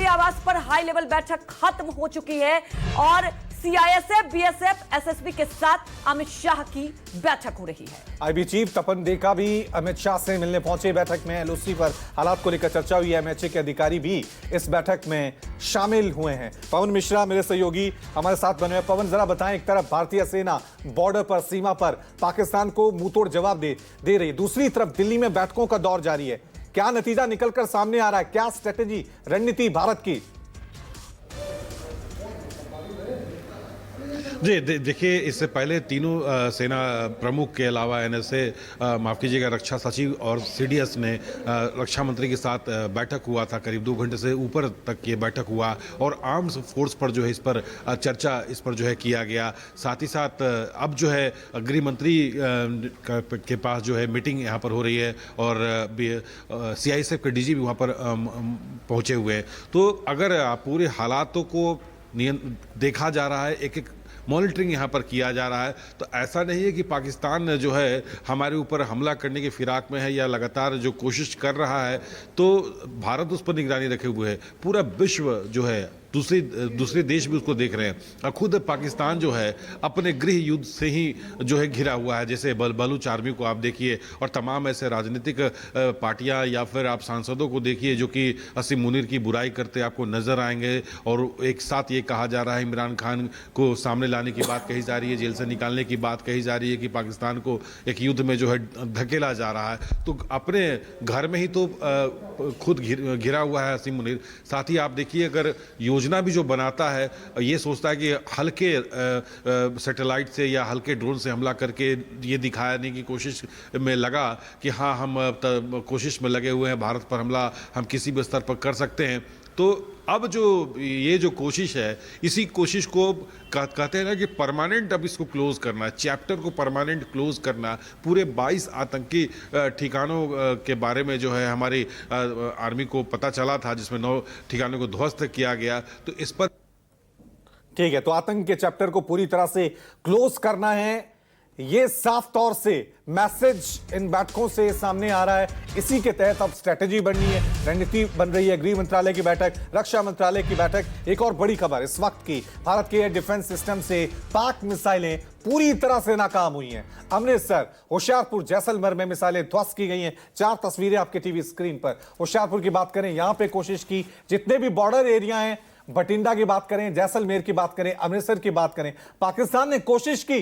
आवास पर high level बैठक खत्म हो चुकी है और सीआईएसएफ, बीएसएफ, एसएसबी के साथ अमित शाह की बैठक हो रही है। आईबी चीफ तपन देका भी अमित शाह से मिलने पहुंचे। बैठक में एलओसी पर हालात को लेकर चर्चा हुई है। एमएचए के अधिकारी भी इस बैठक में शामिल हुए हैं। पवन मिश्रा मेरे सहयोगी हमारे साथ बने हुए। पवन, जरा बताएं, एक तरफ भारतीय सेना बॉर्डर पर, सीमा पर पाकिस्तान को मुंहतोड़ जवाब दे रही है, दूसरी तरफ दिल्ली में बैठकों का दौर जारी है। क्या नतीजा निकलकर सामने आ रहा है? क्या स्ट्रेटेजी, रणनीति भारत की? जी देखिए, इससे पहले तीनों सेना प्रमुख के अलावा एनएसए, माफ़ कीजिएगा, रक्षा सचिव और सीडीएस ने रक्षा मंत्री के साथ बैठक हुआ था। करीब 2 घंटे से ऊपर तक ये बैठक हुआ और आर्म्स फोर्स पर जो है इस पर चर्चा इस पर जो है किया गया। साथ ही साथ अब जो है गृह मंत्री के पास जो है मीटिंग यहाँ पर हो रही है और सीआईएसएफ के डीजी भी वहाँ पर पहुँचे हुए हैं। तो अगर पूरे हालातों को देखा जा रहा है, एक एक मॉनिटरिंग यहाँ पर किया जा रहा है, तो ऐसा नहीं है कि पाकिस्तान जो है हमारे ऊपर हमला करने की फिराक में है या लगातार जो कोशिश कर रहा है, तो भारत उस पर निगरानी रखे हुए है। पूरा विश्व जो है, दूसरे देश भी उसको देख रहे हैं और खुद पाकिस्तान जो है अपने गृह युद्ध से ही जो है घिरा हुआ है। जैसे बलूच आर्मी को आप देखिए और तमाम ऐसे राजनीतिक पार्टियां या फिर आप सांसदों को देखिए जो कि असीम मुनीर की बुराई करते आपको नजर आएंगे। और एक साथ ये कहा जा रहा है, इमरान खान को सामने लाने की बात कही जा रही है, जेल से निकालने की बात कही जा रही है कि पाकिस्तान को एक युद्ध में जो है धकेला जा रहा है। तो अपने घर में ही तो खुद घिरा हुआ है असीम मुनीर। साथ ही आप देखिए, अगर योजना भी जो बनाता है, ये सोचता है कि हल्के सैटेलाइट से या हल्के ड्रोन से हमला करके ये दिखाने की कोशिश में लगा कि हाँ, हम कोशिश में लगे हुए हैं, भारत पर हमला हम किसी भी स्तर पर कर सकते हैं। तो अब जो ये जो कोशिश है, इसी कोशिश को कहते हैं ना कि परमानेंट अब इसको क्लोज करना, चैप्टर को परमानेंट क्लोज करना। पूरे 22 आतंकी ठिकानों के बारे में जो है हमारी आर्मी को पता चला था, जिसमें 9 ठिकानों को ध्वस्त किया गया। तो इस पर ठीक है, तो आतंक के चैप्टर को पूरी तरह से क्लोज करना है, ये साफ तौर से मैसेज इन बैठकों से सामने आ रहा है। इसी के तहत अब स्ट्रेटेजी बननी है, रणनीति बन रही है। गृह मंत्रालय की बैठक, रक्षा मंत्रालय की बैठक। एक और बड़ी खबर इस वक्त की, भारत के डिफेंस सिस्टम से पाक मिसाइलें पूरी तरह से नाकाम हुई हैं। अमृतसर, होशियारपुर, जैसलमेर में मिसाइलें ध्वस्त की गई हैं। 4 तस्वीरें आपके टीवी स्क्रीन पर। होशियारपुर की बात करें, यहां पर कोशिश की, जितने भी बॉर्डर एरिया हैं, बठिंडा की बात करें, जैसलमेर की बात करें, अमृतसर की बात करें, पाकिस्तान ने कोशिश की,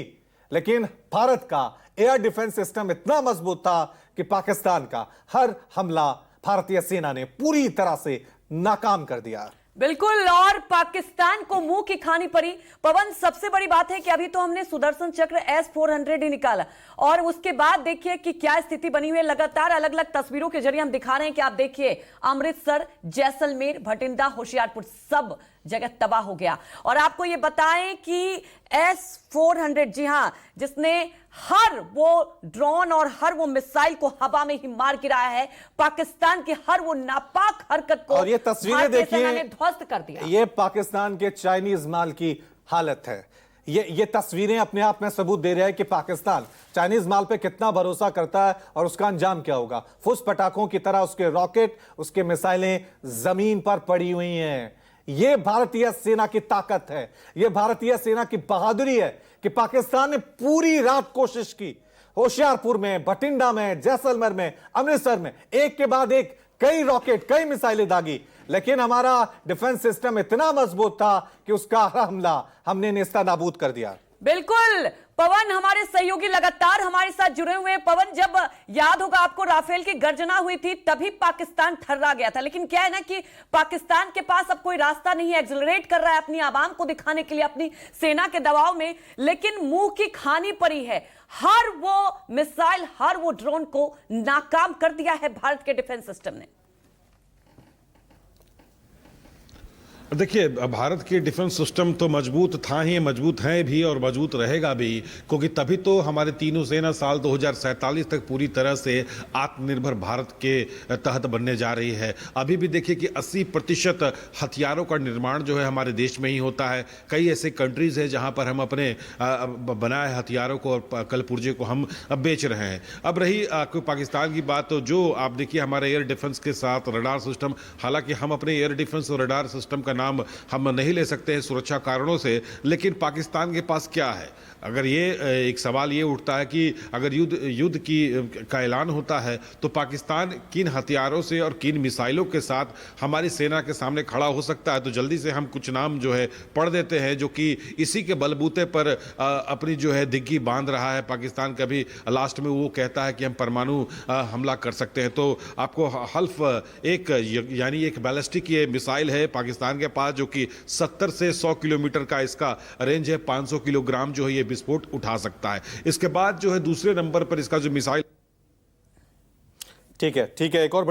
लेकिन भारत का एयर डिफेंस सिस्टम इतना मजबूत था कि पाकिस्तान का हर हमला भारतीय सेना ने पूरी तरह से नाकाम कर दिया। बिल्कुल, और पाकिस्तान को मुंह की खानी पड़ी। पवन, सबसे बड़ी बात है कि अभी तो हमने सुदर्शन चक्र S-400 ही निकाला और उसके बाद देखिए कि क्या स्थिति बनी हुई है। लगातार अलग अलग तस्वीरों के जरिए हम दिखा रहे हैं कि आप देखिए, अमृतसर, जैसलमेर, भटिंडा, होशियारपुर, सब जगह तबाह हो गया। और आपको ये बताएं कि S-400, जी हां, जिसने हर वो ड्रोन और हर वो मिसाइल को हवा में ही मार गिराया है, पाकिस्तान की हर वो नापाक हरकत को और ये तस्वीरें देखिए, ध्वस्त कर दिया। ये पाकिस्तान के चाइनीज माल की हालत है। ये तस्वीरें अपने आप में सबूत दे रहा है कि पाकिस्तान चाइनीज माल पे कितना भरोसा करता है और उसका अंजाम क्या होगा। फुस पटाखों की तरह उसके रॉकेट, उसके मिसाइलें जमीन पर पड़ी हुई हैं। यह भारतीय सेना की ताकत है, यह भारतीय सेना की बहादुरी है कि पाकिस्तान ने पूरी रात कोशिश की, होशियारपुर में, बठिंडा में, जैसलमेर में, अमृतसर में, एक के बाद एक कई रॉकेट, कई मिसाइलें दागी, लेकिन हमारा डिफेंस सिस्टम इतना मजबूत था कि उसका हर हमला हमने नेस्ता नाबूद कर दिया। बिल्कुल पवन, हमारे सहयोगी लगातार हमारे साथ जुड़े हुए हैं। पवन, जब याद होगा आपको, राफेल की गर्जना हुई थी, तभी पाकिस्तान ठर्रा गया था। लेकिन क्या है ना कि पाकिस्तान के पास अब कोई रास्ता नहीं है, एक्सिलरेट कर रहा है अपनी आवाम को दिखाने के लिए, अपनी सेना के दबाव में, लेकिन मुंह की खानी पड़ी है। हर वो मिसाइल, हर वो ड्रोन को नाकाम कर दिया है भारत के डिफेंस सिस्टम ने। देखिए, भारत की डिफेंस सिस्टम तो मजबूत था ही, मजबूत है भी और मजबूत रहेगा भी, क्योंकि तभी तो हमारे तीनों सेना साल 2047 तक पूरी तरह से आत्मनिर्भर भारत के तहत बनने जा रही है। अभी भी देखिए कि 80% हथियारों का निर्माण जो है हमारे देश में ही होता है। कई ऐसे कंट्रीज हैं जहां पर हम अपने बनाए हथियारों को और कल पुर्जे को हम बेच रहे हैं। अब रही पाकिस्तान की बात, तो जो आप देखिए हमारे एयर डिफेंस के साथ रडार सिस्टम, हालांकि हम अपने एयर डिफेंस और रडार सिस्टम का नाम हम नहीं ले सकते हैं सुरक्षा कारणों से, लेकिन पाकिस्तान के पास क्या है? अगर ये एक सवाल ये उठता है कि अगर युद्ध का ऐलान होता है तो पाकिस्तान किन हथियारों से और किन मिसाइलों के साथ हमारी सेना के सामने खड़ा हो सकता है। तो जल्दी से हम कुछ नाम जो है पढ़ देते हैं, जो कि इसी के बलबूते पर अपनी जो है दिग्गी बांध रहा है पाकिस्तान। कभी लास्ट में वो कहता है कि हम परमाणु हमला कर सकते हैं। तो आपको हल्फ एक यानी एक बैलिस्टिक ये मिसाइल है पाकिस्तान के पास, जो कि 70 से 100 किलोमीटर का इसका रेंज है। 500 किलोग्राम जो है ये विस्फोट उठा सकता है। इसके बाद जो है दूसरे नंबर पर इसका जो मिसाइल, ठीक है, एक और